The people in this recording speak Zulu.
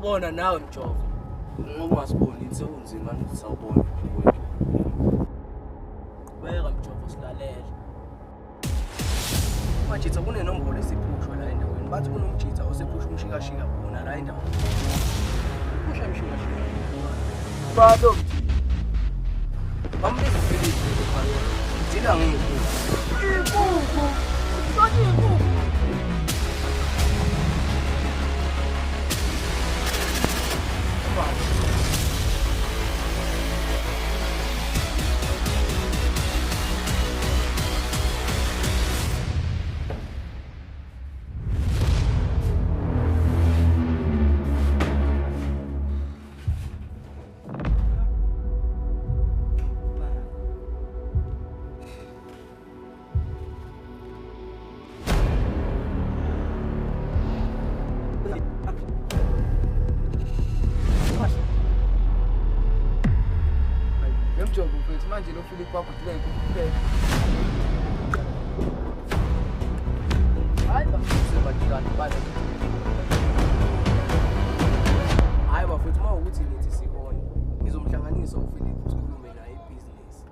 Sawubona nawe Mjovo. Ngoba ungasiboni into unzima ukuthi sawubona. Qhubeka Mjovo silalela. Manje kunenombolo esiphushwa la endaweni. Bathi kunomjitha osephusha umshikashika khona la endaweni. Phusha umshikashika. Balo. Bambiza Philip phakathi. Ngidila ngeke. Inkukhu. Sona inkukhu. Mjovo mfethu manje lo Philip wakho kuphela. Hayi bafuse badilana bale. Hayi bafethu mawukuthi nithi sikona. Ngizomhlanganisa uPhilip usikhulume naye ibusiness.